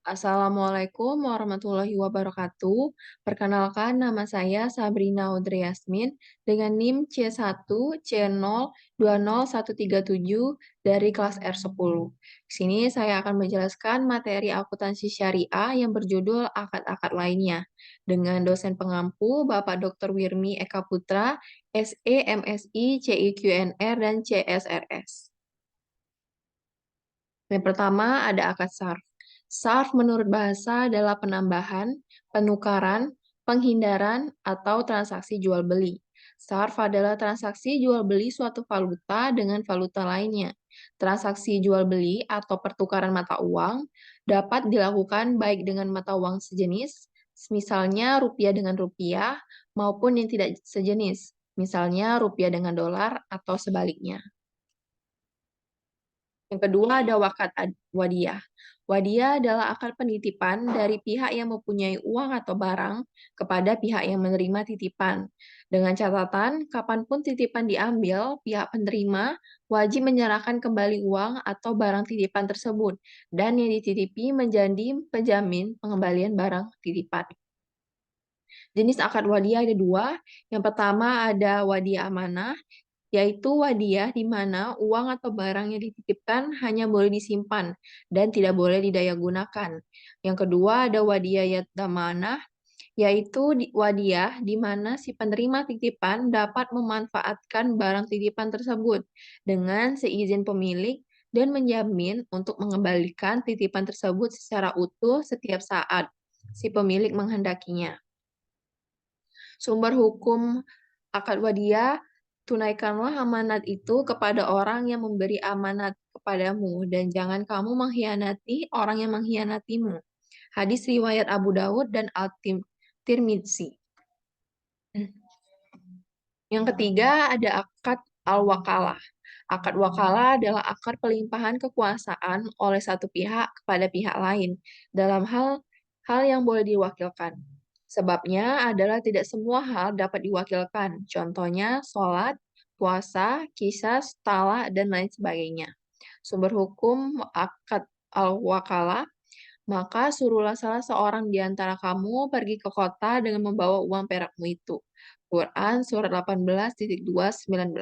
Assalamualaikum warahmatullahi wabarakatuh. Perkenalkan, nama saya Sabrina Audrey Yasmin dengan NIM C1C0202137 dari kelas R10. Di sini saya akan menjelaskan materi akuntansi syariah yang berjudul akad-akad lainnya dengan dosen pengampu Bapak Dr. Wirmi Eka Putra, SE, MSI, CIQNR, dan CSRS. Yang pertama ada akad sarf. Sarf menurut bahasa adalah penambahan, penukaran, penghindaran, atau transaksi jual beli. Sarf adalah transaksi jual beli suatu valuta dengan valuta lainnya. Transaksi jual beli atau pertukaran mata uang dapat dilakukan baik dengan mata uang sejenis, misalnya rupiah dengan rupiah, maupun yang tidak sejenis, misalnya rupiah dengan dolar atau sebaliknya. Yang kedua ada wadiah. Wadiah adalah akad penitipan dari pihak yang mempunyai uang atau barang kepada pihak yang menerima titipan. Dengan catatan, kapanpun titipan diambil, pihak penerima wajib menyerahkan kembali uang atau barang titipan tersebut, dan yang dititipi menjadi penjamin pengembalian barang titipan. Jenis akad wadiah ada dua. Yang pertama ada wadiah amanah, yaitu wadiah di mana uang atau barang yang dititipkan hanya boleh disimpan dan tidak boleh didaya-gunakan. Yang kedua ada wadiah yadamanah, yaitu wadiah di mana si penerima titipan dapat memanfaatkan barang titipan tersebut dengan seizin pemilik dan menjamin untuk mengembalikan titipan tersebut secara utuh setiap saat si pemilik menghendakinya. Sumber hukum akad wadiah, tunaikanlah amanat itu kepada orang yang memberi amanat kepadamu, dan jangan kamu mengkhianati orang yang mengkhianatimu. Hadis riwayat Abu Dawud dan At-Tirmidzi. Yang ketiga ada akad al-wakalah. Akad wakalah adalah akad pelimpahan kekuasaan oleh satu pihak kepada pihak lain dalam hal yang boleh diwakilkan. Sebabnya adalah tidak semua hal dapat diwakilkan. Contohnya sholat, puasa, kisas, talak, dan lain sebagainya. Sumber hukum akad al-wakalah, maka suruhlah salah seorang di antara kamu pergi ke kota dengan membawa uang perakmu itu. Quran surat 18:2-19.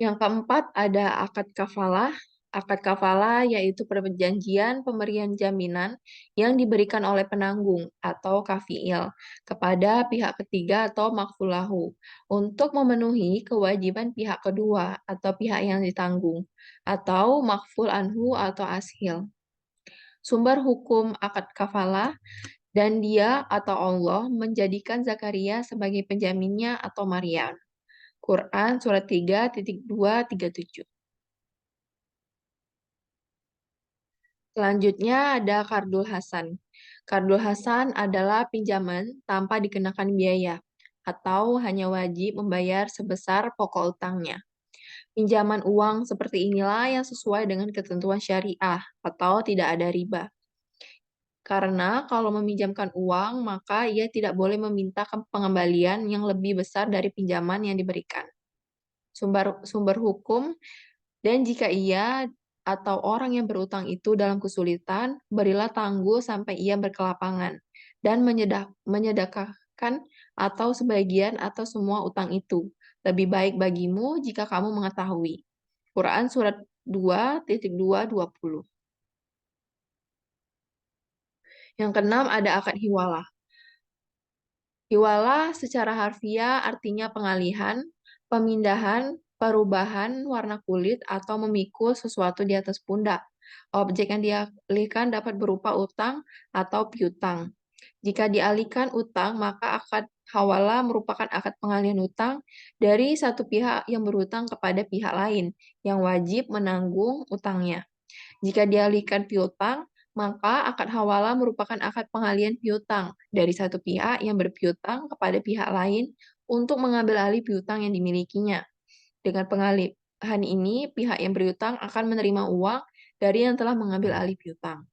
Yang keempat ada akad kafalah. Akad kafalah yaitu perjanjian pemberian jaminan yang diberikan oleh penanggung atau kafiil kepada pihak ketiga atau makfulahu untuk memenuhi kewajiban pihak kedua atau pihak yang ditanggung atau makful anhu atau ashil. Sumber hukum akad kafalah, dan dia atau Allah menjadikan Zakaria sebagai penjaminnya atau Maryam. Quran surat 3:2-3:7. Selanjutnya ada Kardul Hasan. Kardul Hasan adalah pinjaman tanpa dikenakan biaya atau hanya wajib membayar sebesar pokok utangnya. Pinjaman uang seperti inilah yang sesuai dengan ketentuan syariah atau tidak ada riba. Karena kalau meminjamkan uang, maka ia tidak boleh meminta pengembalian yang lebih besar dari pinjaman yang diberikan. Sumber hukum, dan jika ia atau orang yang berutang itu dalam kesulitan, berilah tangguh sampai ia berkelapangan, dan menyedekahkan atau sebagian atau semua utang itu. Lebih baik bagimu jika kamu mengetahui. Quran surat 2:2-20. Yang keenam ada akad hiwalah. Hiwalah secara harfiah artinya pengalihan, pemindahan, perubahan warna kulit, atau memikul sesuatu di atas pundak. Objek yang dialihkan dapat berupa utang atau piutang. Jika dialihkan utang, maka akad hawala merupakan akad pengalihan utang dari satu pihak yang berutang kepada pihak lain yang wajib menanggung utangnya. Jika dialihkan piutang, maka akad hawala merupakan akad pengalihan piutang dari satu pihak yang berpiutang kepada pihak lain untuk mengambil alih piutang yang dimilikinya. Dengan pengalihan ini, pihak yang berpiutang akan menerima uang dari yang telah mengambil alih piutang.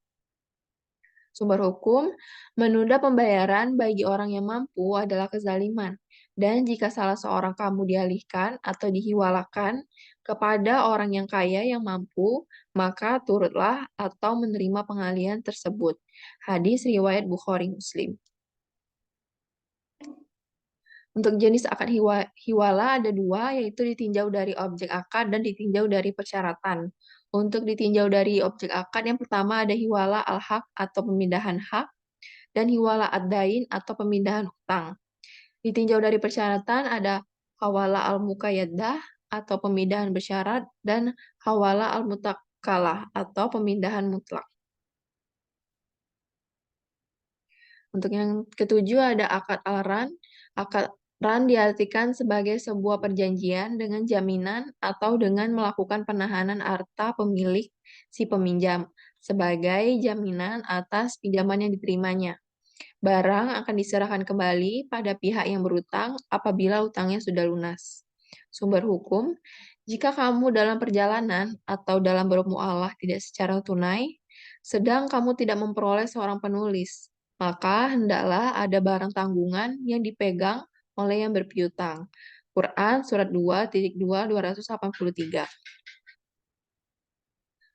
Sumber hukum, menunda pembayaran bagi orang yang mampu adalah kezaliman. Dan jika salah seorang kamu dialihkan atau dihiwalakan, kepada orang yang kaya yang mampu, maka turutlah atau menerima pengalihan tersebut. Hadis riwayat Bukhari Muslim. Untuk jenis akad hiwala ada dua, yaitu ditinjau dari objek akad dan ditinjau dari persyaratan. Untuk ditinjau dari objek akad, yang pertama ada hiwala al-haq atau pemindahan hak, dan hiwala ad-dain atau pemindahan hutang. Ditinjau dari persyaratan ada hawala al-muqayyadah atau pemindahan bersyarat, dan hawala al-mutakalah atau pemindahan mutlak. Untuk yang ketujuh ada akad al-ran. Akad ran diartikan sebagai sebuah perjanjian dengan jaminan atau dengan melakukan penahanan harta pemilik si peminjam sebagai jaminan atas pinjaman yang diterimanya. Barang akan diserahkan kembali pada pihak yang berutang apabila utangnya sudah lunas. Sumber hukum, jika kamu dalam perjalanan atau dalam bermualah tidak secara tunai, sedang kamu tidak memperoleh seorang penulis, maka hendaklah ada barang tanggungan yang dipegang oleh yang berpiutang. Quran Surat 2.2 283.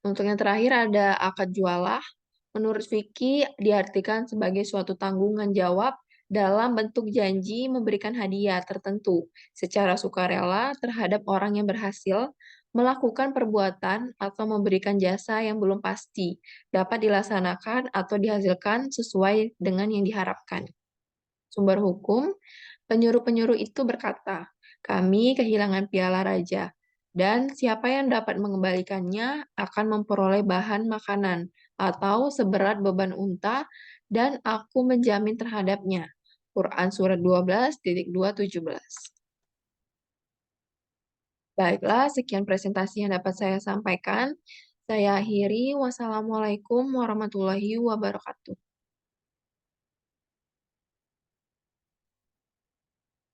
Untuk yang terakhir ada akad jualah. Menurut Vicky, diartikan sebagai suatu tanggungan jawab dalam bentuk janji memberikan hadiah tertentu secara sukarela terhadap orang yang berhasil melakukan perbuatan atau memberikan jasa yang belum pasti dapat dilaksanakan atau dihasilkan sesuai dengan yang diharapkan. Sumber hukum, penyuruh-penyuruh itu berkata, "Kami kehilangan piala raja, dan siapa yang dapat mengembalikannya akan memperoleh bahan makanan atau seberat beban unta, dan aku menjamin terhadapnya." Quran Surat 12.217. Baiklah, sekian presentasi yang dapat saya sampaikan. Saya akhiri. Wassalamualaikum warahmatullahi wabarakatuh.